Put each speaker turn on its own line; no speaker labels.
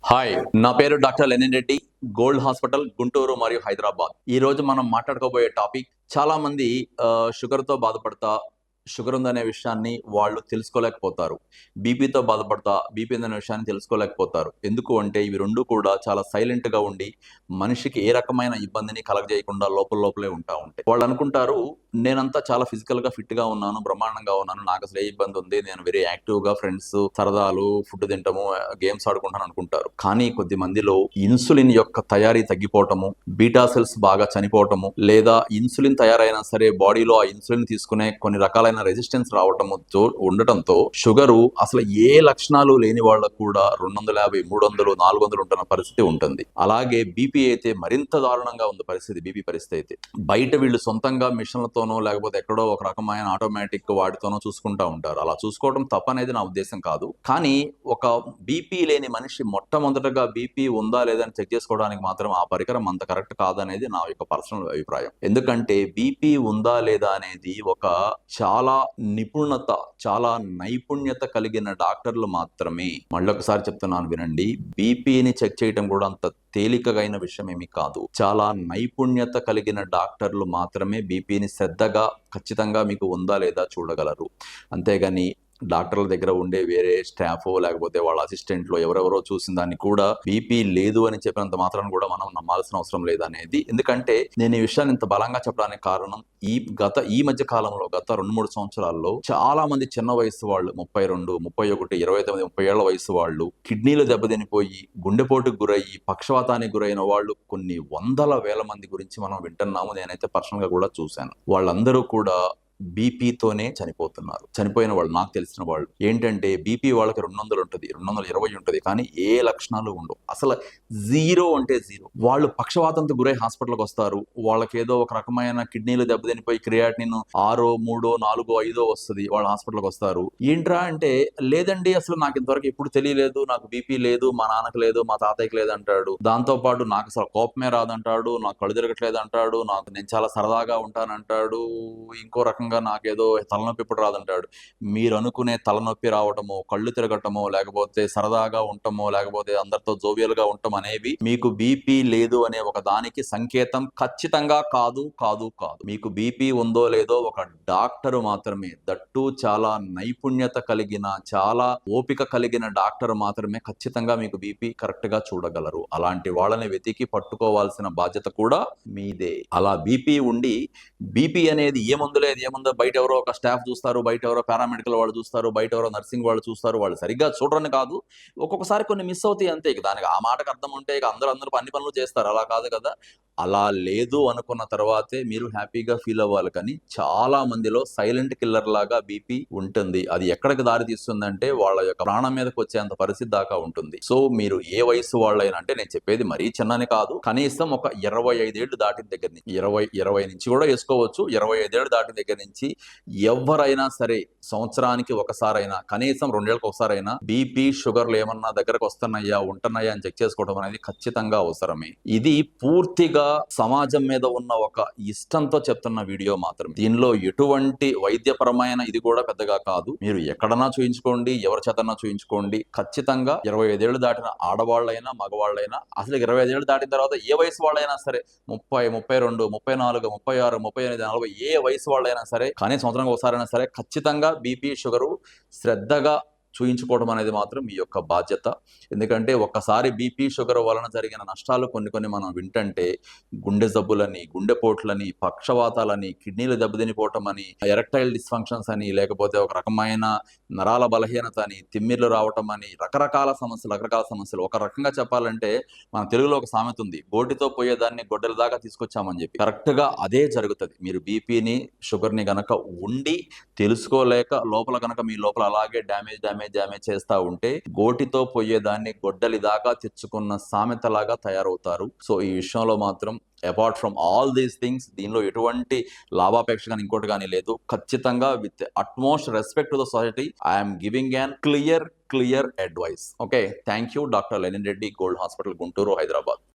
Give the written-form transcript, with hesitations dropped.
Hi, నా పేరు doctor Lenin Reddy, gold hospital Guntur మరియు హైదరాబాద్. ఈ రోజు మనం మాట్లాడుకోబోయే టాపిక్, చాలా మంది షుగర్తో బాధపడతా, షుగర్ ఉందనే విషయాన్ని వాళ్ళు తెలుసుకోలేకపోతారు. బీపీతో బాధపడతా, బీపీ ఉందనే విషయాన్ని తెలుసుకోలేకపోతారు. ఎందుకు అంటే ఇవి రెండు కూడా చాలా సైలెంట్గా ఉండి మనిషికి ఏ రకమైన ఇబ్బందిని కలగజేయకుండా లోపల లోపలే ఉంటాయి. వాళ్ళు అనుకుంటారు, నేనంతా చాలా ఫిజికల్గా ఫిట్గా ఉన్నాను, బ్రహ్మాండంగా ఉన్నాను, నాకు అసలు ఏ ఇబ్బంది ఉంది, నేను వెరీ యాక్టివ్గా ఫ్రెండ్స్ సరదాలు ఫుడ్ తింటాము, గేమ్స్ ఆడుకుంటాను అనుకుంటారు. కానీ కొద్ది మందిలో ఇన్సులిన్ యొక్క తయారీ తగ్గిపోవటము, బీటా సెల్స్ బాగా చనిపోవటము, లేదా ఇన్సులిన్ తయారైనా సరే బాడీలో ఆ ఇన్సులిన్ తీసుకునే కొన్ని రకాలైన రెసిస్టెన్స్ రావటంతో ఉండటంతో షుగరు అసలు ఏ లక్షణాలు లేని వాళ్ళకు కూడా 250, 300, 400 ఉంటున్న పరిస్థితి ఉంటుంది. అలాగే బీపీ అయితే మరింత దారుణంగా ఉంది పరిస్థితి. బీపీ పరిస్థితి అయితే బయట వీళ్ళు సొంతంగా మిషన్లతోనో లేకపోతే ఎక్కడో ఒక రకమైన ఆటోమేటిక్ వాటితోనో చూసుకుంటా ఉంటారు. అలా చూసుకోవడం తప్పనేది నా ఉద్దేశం కాదు. కానీ ఒక బీపీ లేని మనిషి మొట్టమొదటగా బీపీ ఉందా లేదని చెక్ చేసుకోవడానికి మాత్రం ఆ పరికరం అంత కరెక్ట్ కాదనేది నా యొక్క పర్సనల్ అభిప్రాయం. ఎందుకంటే బీపీ ఉందా లేదా అనేది ఒక చాలా నిపుణత, చాలా నైపుణ్యత కలిగిన డాక్టర్లు మాత్రమే. మళ్ళొకసారి చెప్తున్నాను వినండి, బీపీని చెక్ చేయడం కూడా అంత తేలికగైన విషయం ఏమీ కాదు. చాలా నైపుణ్యత కలిగిన డాక్టర్లు మాత్రమే బీపీని శ్రద్ధగా ఖచ్చితంగా మీకు ఉందా లేదా చూడగలరు. అంతేగాని డాక్టర్ల దగ్గర ఉండే వేరే స్టాఫ్ లేకపోతే వాళ్ళ అసిస్టెంట్లు ఎవరెవరో చూసిన దాన్ని కూడా బీపీ లేదు అని చెప్పినంత మాత్రం కూడా మనం నమ్మాల్సిన అవసరం లేదనేది. ఎందుకంటే నేను ఈ విషయాన్ని ఇంత బలంగా చెప్పడానికి కారణం, ఈ మధ్య కాలంలో గత 2-3 సంవత్సరాల్లో చాలా మంది చిన్న వయసు వాళ్ళు, 32, 31, 29, 30 ఏళ్ల వయసు వాళ్ళు కిడ్నీలు దెబ్బతినిపోయి గుండెపోటుకు గురయ్యి పక్షవాతానికి గురైన వాళ్ళు కొన్ని వందల వేల మంది గురించి మనం వింటున్నాము. నేనైతే పర్సనల్ గా కూడా చూశాను. వాళ్ళందరూ కూడా బీపీతోనే చనిపోతున్నారు. చనిపోయిన వాళ్ళు నాకు తెలిసిన వాళ్ళు ఏంటంటే బీపీ వాళ్ళకి 200 ఉంటుంది, 220 ఉంటుంది, కానీ ఏ లక్షణాలు ఉండవు. అసలు జీరో అంటే జీరో. వాళ్ళు పక్షవాతంతో గురై హాస్పిటల్కి వస్తారు. వాళ్ళకి ఏదో ఒక రకమైన కిడ్నీలు దెబ్బతినిపోయి క్రియాటినిన్ 6, 3, 4, 5 వస్తుంది. వాళ్ళు హాస్పిటల్కి వస్తారు. ఏంట్రా అంటే, లేదండి అసలు నాకు ఇంతవరకు ఎప్పుడు తెలియలేదు, నాకు బీపీ లేదు, మా నాన్నకి లేదు, మా తాతయ్యకి లేదు అంటాడు. దాంతో పాటు నాకు అసలు కోపమే రాదంటాడు, నాకు కళ్ళు తిరగట్లేదు అంటాడు, నేను చాలా సరదాగా ఉంటానంటాడు, ఇంకో రకంగా నాకేదో తలనొప్పి ఇప్పుడు రాదంటాడు. మీరు అనుకునే తలనొప్పి రావటమో, కళ్ళు తిరగటమో, లేకపోతే సరదాగా ఉండటమో, లేకపోతే అందరితో జోవియల్గా ఉండటం అనేవి మీకు బీపీ లేదు అనే ఒక దానికి సంకేతం ఖచ్చితంగా కాదు. మీకు బీపీ ఉందో లేదో ఒక డాక్టర్ మాత్రమే, దట్టు చాలా నైపుణ్యత కలిగిన, చాలా ఓపిక కలిగిన డాక్టర్ మాత్రమే ఖచ్చితంగా మీకు బీపీ కరెక్ట్ గా చూడగలరు. అలాంటి వాళ్ళని వెతికి పట్టుకోవాల్సిన బాధ్యత కూడా మీదే. అలా బీపీ ఉండి బీపీ అనేది ఏముందో బయట ఎవరో ఒక స్టాఫ్ చూస్తారు, బయట ఎవరో పారామెడికల్ వాళ్ళు చూస్తారు, బయట ఎవరో నర్సింగ్ వాళ్ళు చూస్తారు. వాళ్ళు సరిగ్గా చూడరని కాదు, ఒక్కొక్కసారి కొన్ని మిస్ అవుతాయి అంతే. ఇక దానికి ఆ మాటకు అర్థం ఉంటే ఇక అందరూ అన్ని పనులు చేస్తారు, అలా కాదు కదా. అలా లేదు అనుకున్న తర్వాతే మీరు హ్యాపీగా ఫీల్ అవ్వాలి. కానీ చాలా మందిలో సైలెంట్ కిల్లర్ లాగా బీపీ ఉంటుంది. అది ఎక్కడికి దారి తీస్తుందంటే వాళ్ళ యొక్క ప్రాణం మీదకి వచ్చేంత పరిస్థితి దాకా ఉంటుంది. సో మీరు ఏ వయసు వాళ్ళైనా, అంటే నేను చెప్పేది మరీ చిన్నని కాదు, కనీసం ఒక 25 ఏళ్ళు దాటిన దగ్గర నుంచి, 20 నుంచి కూడా వేసుకోవచ్చు, 25 ఏళ్ళు దాటిన దగ్గర నుంచి ఎవరైనా సరే సంవత్సరానికి ఒకసారైనా, కనీసం 2 ఏళ్ళకి ఒకసారైనా బీపీ షుగర్లు ఏమన్నా దగ్గరకు వస్తున్నాయా ఉంటున్నాయా అని చెక్ చేసుకోవడం అనేది ఖచ్చితంగా అవసరమే. ఇది పూర్తిగా సమాజం మీద ఉన్న ఒక ఇష్టంతో చెప్తున్న వీడియో మాత్రం. దీనిలో ఎటువంటి వైద్యపరమైన ఇది కూడా పెద్దగా కాదు. మీరు ఎక్కడన్నా చూయించుకోండి, ఎవరి చేతన్నా చూయించుకోండి, ఖచ్చితంగా 25 ఏళ్ళు దాటిన ఆడవాళ్ళైనా మగవాళ్ళైనా, అసలు 25 ఏళ్ళు దాటిన తర్వాత ఏ వయసు వాళ్ళైనా సరే, 30, 32, 34, 36, 38, 40 ఏ వయసు వాళ్ళైనా సరే, కానీ సంవత్సరానికి ఒకసారైనా సరే ఖచ్చితంగా బీపీ షుగరు శ్రద్ధగా చూయించుకోవడం అనేది మాత్రం మీ యొక్క బాధ్యత. ఎందుకంటే ఒక్కసారి బీపీ షుగర్ వలన జరిగిన నష్టాలు కొన్ని మనం వింటంటే, గుండె జబ్బులని, గుండెపోట్లని, పక్షవాతాలని, కిడ్నీలు దెబ్బతినిపోవటం అని, ఎరెక్టైల్ డిస్ఫంక్షన్స్ అని, లేకపోతే ఒక రకమైన నరాల బలహీనత అని, తిమ్మిర్లు రావటం అని, రకరకాల సమస్యలు. ఒక రకంగా చెప్పాలంటే మన తెలుగులో ఒక సామెత ఉంది, గోటితో పోయేదాన్ని గొడ్డల దాకా తీసుకొచ్చామని చెప్పి. కరెక్ట్ గా అదే జరుగుతుంది. మీరు బీపీని షుగర్ని గనక ఉండి తెలుసుకోలేక లోపల గనక మీ లోపల అలాగే డ్యామేజ్ చేస్తా ఉంటే, గోటితో పోయేదాన్ని గొడ్డలి దాకా తెచ్చుకున్న సామెతలాగా తయారవుతారు. సో ఈ విషయంలో మాత్రం apart from all these things, దీనిలో ఎటువంటి లాభాపేక్ష కానీ ఇంకోటి కానీ లేదు. ఖచ్చితంగా with utmost respect to the society I'm giving an clear advice. Okay, thank you. Doctor Lenin Reddy, gold hospital, Guntur, Hyderabad.